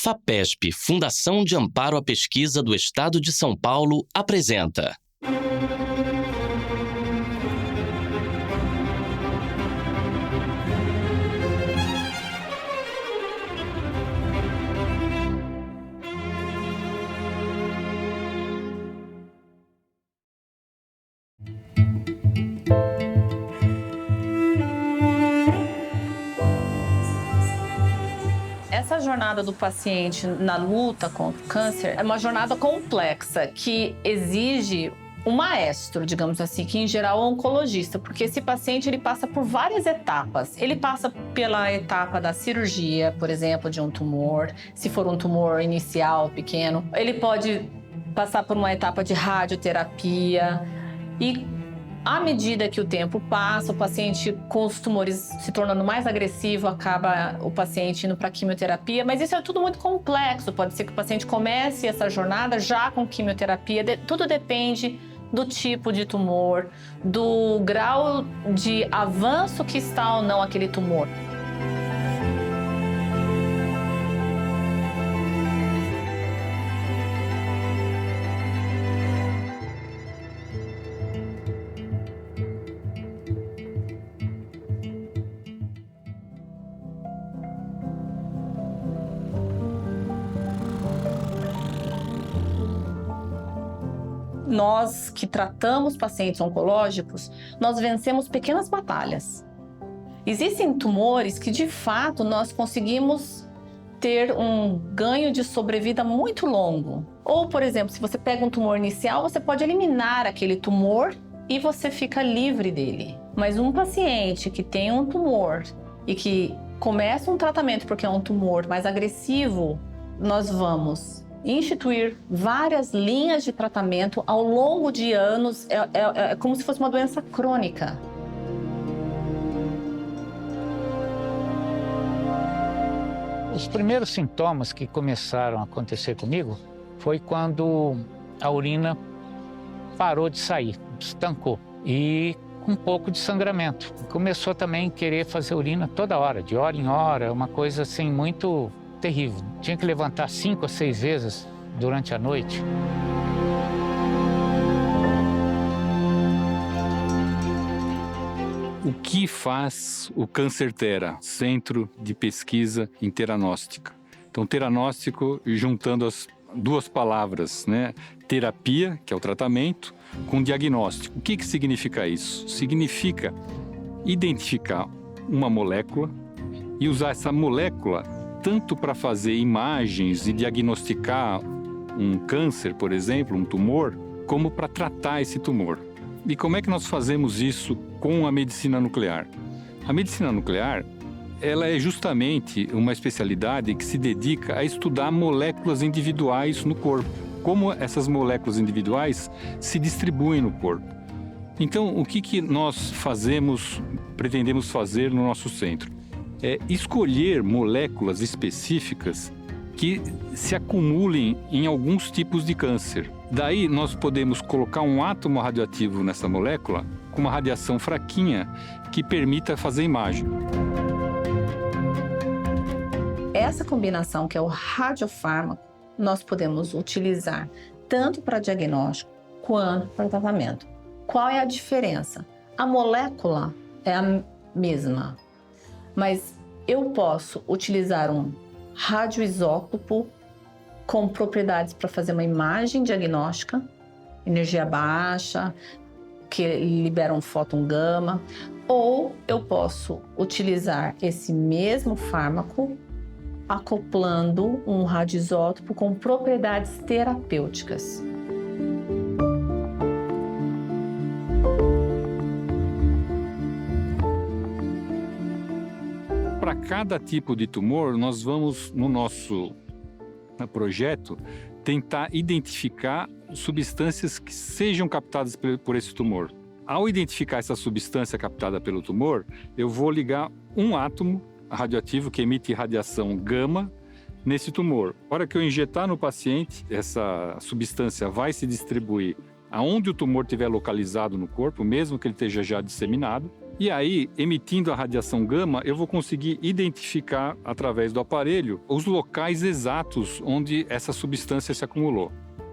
FAPESP, Fundação de Amparo à Pesquisa do Estado de São Paulo, apresenta. Essa jornada do paciente na luta contra o câncer é uma jornada complexa que exige um maestro, digamos assim, que em geral é um oncologista, porque esse paciente ele passa por várias etapas. Ele passa pela etapa da cirurgia, por exemplo, de um tumor, se for um tumor inicial, pequeno. Ele pode passar por uma etapa de radioterapia e à medida que o tempo passa, o paciente com os tumores se tornando mais agressivo, acaba o paciente indo para quimioterapia, mas isso é tudo muito complexo. Pode ser que o paciente comece essa jornada já com quimioterapia, tudo depende do tipo de tumor, do grau de avanço que está ou não aquele tumor. Nós que tratamos pacientes oncológicos, nós vencemos pequenas batalhas. Existem tumores que, de fato, nós conseguimos ter um ganho de sobrevida muito longo. Ou, por exemplo, se você pega um tumor inicial, você pode eliminar aquele tumor e você fica livre dele. Mas um paciente que tem um tumor e que começa um tratamento porque é um tumor mais agressivo, nós vamos instituir várias linhas de tratamento ao longo de anos, é como se fosse uma doença crônica. Os primeiros sintomas que começaram a acontecer comigo foi quando a urina parou de sair, estancou, e com um pouco de sangramento. Começou também a querer fazer urina toda hora, de hora em hora, uma coisa assim muito terrível. Tinha que levantar 5 ou 6 vezes durante a noite. O que faz o CâncerTera, Centro de Pesquisa em Teranóstica? Então, teranóstico, juntando as duas palavras, né? Terapia, que é o tratamento, com diagnóstico. O que significa isso? Significa identificar uma molécula e usar essa molécula tanto para fazer imagens e diagnosticar um câncer, por exemplo, um tumor, como para tratar esse tumor. E como é que nós fazemos isso com a medicina nuclear? A medicina nuclear, ela é justamente uma especialidade que se dedica a estudar moléculas individuais no corpo. Como essas moléculas individuais se distribuem no corpo. Então, o que nós pretendemos fazer no nosso centro? É escolher moléculas específicas que se acumulem em alguns tipos de câncer. Daí nós podemos colocar um átomo radioativo nessa molécula com uma radiação fraquinha que permita fazer imagem. Essa combinação, que é o radiofármaco, nós podemos utilizar tanto para diagnóstico quanto para tratamento. Qual é a diferença? A molécula é a mesma, mas eu posso utilizar um radioisótopo com propriedades para fazer uma imagem diagnóstica, energia baixa, que libera um fóton gama, ou eu posso utilizar esse mesmo fármaco acoplando um radioisótopo com propriedades terapêuticas. Para cada tipo de tumor, nós vamos, no nosso projeto, tentar identificar substâncias que sejam captadas por esse tumor. Ao identificar essa substância captada pelo tumor, eu vou ligar um átomo radioativo que emite radiação gama nesse tumor. Na hora que eu injetar no paciente, essa substância vai se distribuir aonde o tumor estiver localizado no corpo, mesmo que ele esteja já disseminado, E aí, emitindo a radiação gama, eu vou conseguir identificar, através do aparelho, os locais exatos onde essa substância se acumulou.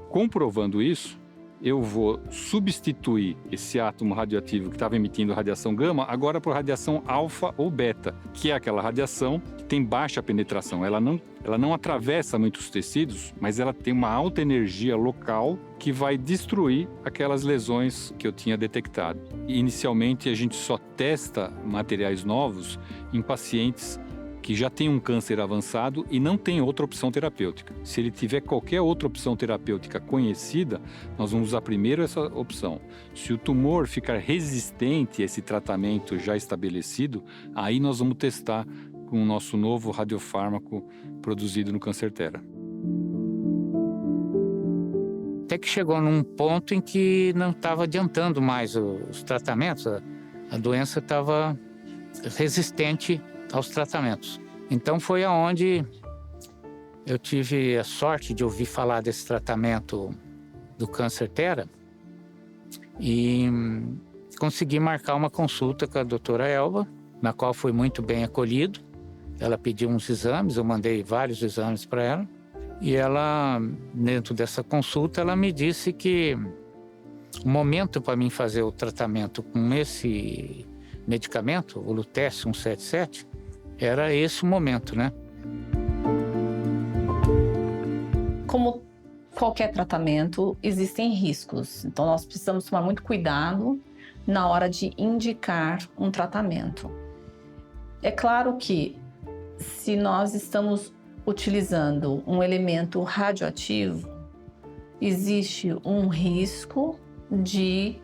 Comprovando isso, eu vou substituir esse átomo radioativo que estava emitindo radiação gama agora por radiação alfa ou beta, que é aquela radiação que tem baixa penetração. Ela não atravessa muitos tecidos, mas ela tem uma alta energia local que vai destruir aquelas lesões que eu tinha detectado. Inicialmente, a gente só testa materiais novos em pacientes que já tem um câncer avançado e não tem outra opção terapêutica. Se ele tiver qualquer outra opção terapêutica conhecida, nós vamos usar primeiro essa opção. Se o tumor ficar resistente a esse tratamento já estabelecido, aí nós vamos testar com o nosso novo radiofármaco produzido no Cancertera. Até que chegou num ponto em que não estava adiantando mais os tratamentos, a doença estava resistente aos tratamentos. Então foi aonde eu tive a sorte de ouvir falar desse tratamento do Cancertera e consegui marcar uma consulta com a doutora Elba, na qual fui muito bem acolhido. Ela pediu uns exames, eu mandei vários exames para ela e ela, dentro dessa consulta, ela me disse que o momento para mim fazer o tratamento com esse medicamento, o Lutece 177, era esse o momento, né? Como qualquer tratamento, existem riscos. Então, nós precisamos tomar muito cuidado na hora de indicar um tratamento. É claro que, se nós estamos utilizando um elemento radioativo, existe um risco de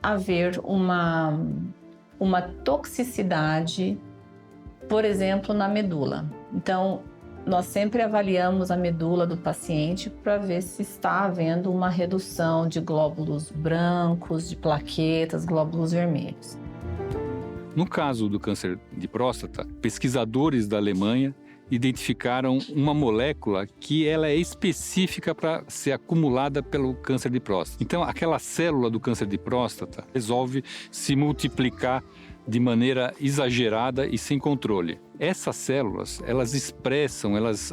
haver uma toxicidade, por exemplo, na medula. Então, nós sempre avaliamos a medula do paciente para ver se está havendo uma redução de glóbulos brancos, de plaquetas, glóbulos vermelhos. No caso do câncer de próstata, pesquisadores da Alemanha identificaram uma molécula que ela é específica para ser acumulada pelo câncer de próstata. Então, aquela célula do câncer de próstata resolve se multiplicar de maneira exagerada e sem controle. Essas células, elas expressam, elas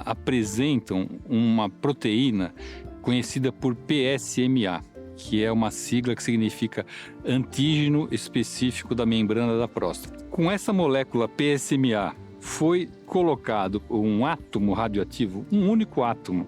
apresentam uma proteína conhecida por PSMA, que é uma sigla que significa antígeno específico da membrana da próstata. Com essa molécula PSMA, foi colocado um átomo radioativo, um único átomo,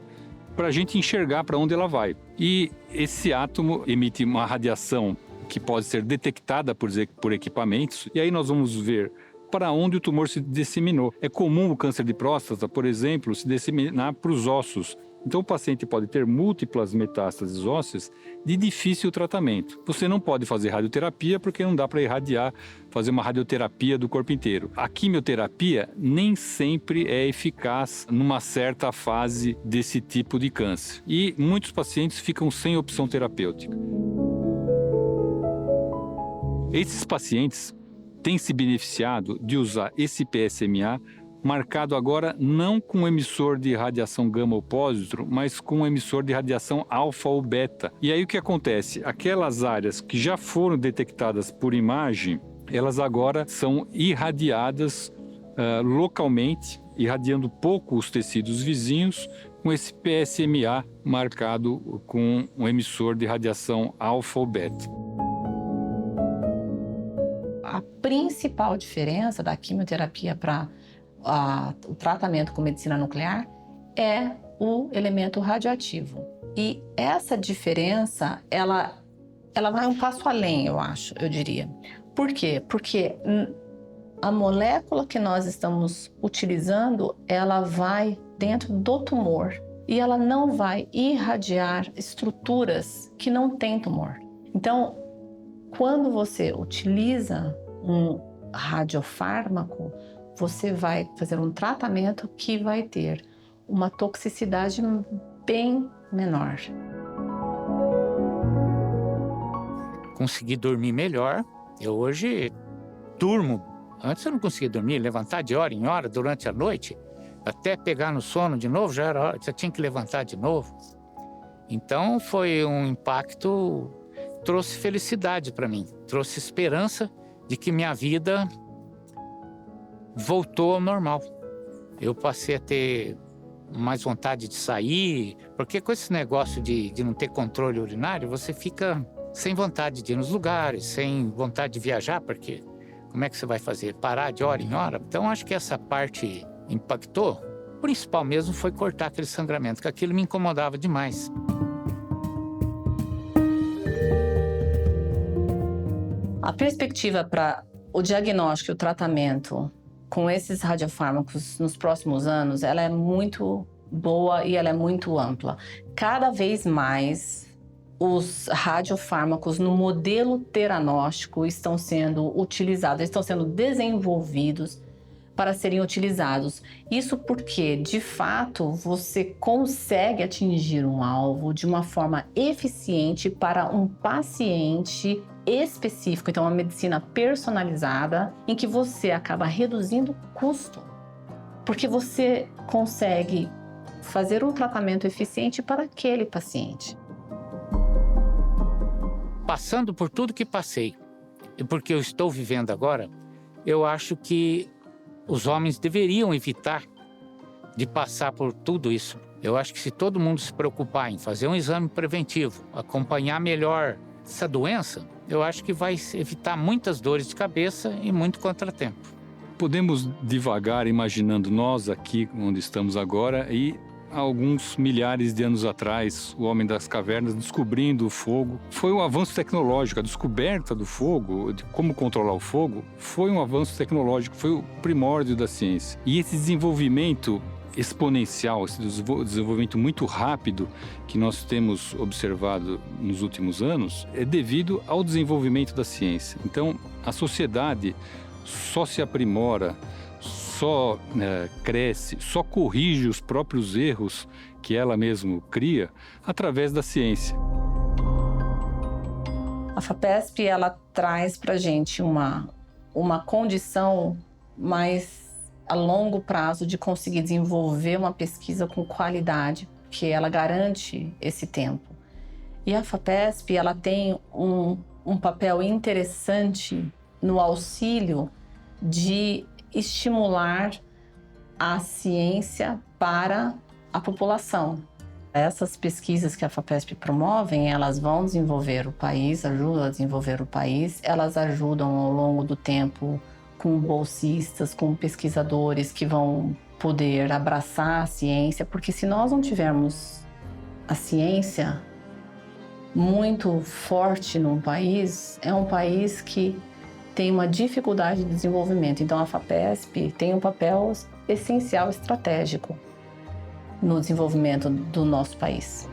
para a gente enxergar para onde ela vai. E esse átomo emite uma radiação que pode ser detectada por equipamentos, e aí nós vamos ver para onde o tumor se disseminou. É comum o câncer de próstata, por exemplo, se disseminar para os ossos. Então o paciente pode ter múltiplas metástases ósseas de difícil tratamento. Você não pode fazer radioterapia porque não dá para irradiar, fazer uma radioterapia do corpo inteiro. A quimioterapia nem sempre é eficaz numa certa fase desse tipo de câncer. E muitos pacientes ficam sem opção terapêutica. Esses pacientes têm se beneficiado de usar esse PSMA marcado agora não com um emissor de radiação gama ou pósitro, mas com um emissor de radiação alfa ou beta. E aí o que acontece? Aquelas áreas que já foram detectadas por imagem, elas agora são irradiadas localmente, irradiando pouco os tecidos vizinhos, com esse PSMA marcado com um emissor de radiação alfa ou beta. A principal diferença da quimioterapia para o tratamento com medicina nuclear é o elemento radioativo. E essa diferença, ela vai um passo além, eu diria. Por quê? Porque a molécula que nós estamos utilizando, ela vai dentro do tumor e ela não vai irradiar estruturas que não têm tumor. Então, quando você utiliza um radiofármaco, você vai fazer um tratamento que vai ter uma toxicidade bem menor. Consegui dormir melhor. Eu hoje durmo. Antes eu não conseguia dormir, levantar de hora em hora durante a noite, até pegar no sono de novo, já era hora, já tinha que levantar de novo. Então foi um impacto, trouxe felicidade para mim, trouxe esperança de que minha vida voltou ao normal. Eu passei a ter mais vontade de sair, porque com esse negócio de não ter controle urinário, você fica sem vontade de ir nos lugares, sem vontade de viajar, porque como é que você vai fazer? Parar de hora em hora? Então, acho que essa parte impactou. O principal mesmo foi cortar aquele sangramento, que aquilo me incomodava demais. A perspectiva para o diagnóstico e o tratamento com esses radiofármacos nos próximos anos, ela é muito boa e ela é muito ampla. Cada vez mais, os radiofármacos no modelo teranóstico estão sendo utilizados, estão sendo desenvolvidos para serem utilizados. Isso porque, de fato, você consegue atingir um alvo de uma forma eficiente para um paciente específico. Então, uma medicina personalizada em que você acaba reduzindo o custo, porque você consegue fazer um tratamento eficiente para aquele paciente. Passando por tudo que passei e porque eu estou vivendo agora, eu acho que os homens deveriam evitar de passar por tudo isso. Eu acho que se todo mundo se preocupar em fazer um exame preventivo, acompanhar melhor essa doença, eu acho que vai evitar muitas dores de cabeça e muito contratempo. Podemos divagar imaginando nós aqui onde estamos agora e há alguns milhares de anos atrás, o homem das cavernas descobrindo o fogo. Foi um avanço tecnológico, a descoberta do fogo, de como controlar o fogo, foi um avanço tecnológico, foi o primórdio da ciência. E esse desenvolvimento exponencial, esse desenvolvimento muito rápido que nós temos observado nos últimos anos, é devido ao desenvolvimento da ciência. Então, a sociedade só se aprimora, só cresce, só corrige os próprios erros que ela mesma cria através da ciência. A FAPESP, ela traz para a gente uma condição mais a longo prazo de conseguir desenvolver uma pesquisa com qualidade, que ela garante esse tempo. E a FAPESP, ela tem um papel interessante no auxílio de estimular a ciência para a população. Essas pesquisas que a FAPESP promovem, elas vão desenvolver o país, ajudam a desenvolver o país, elas ajudam ao longo do tempo com bolsistas, com pesquisadores que vão poder abraçar a ciência, porque se nós não tivermos a ciência muito forte num país, é um país que tem uma dificuldade de desenvolvimento. Então, a FAPESP tem um papel essencial, estratégico no desenvolvimento do nosso país.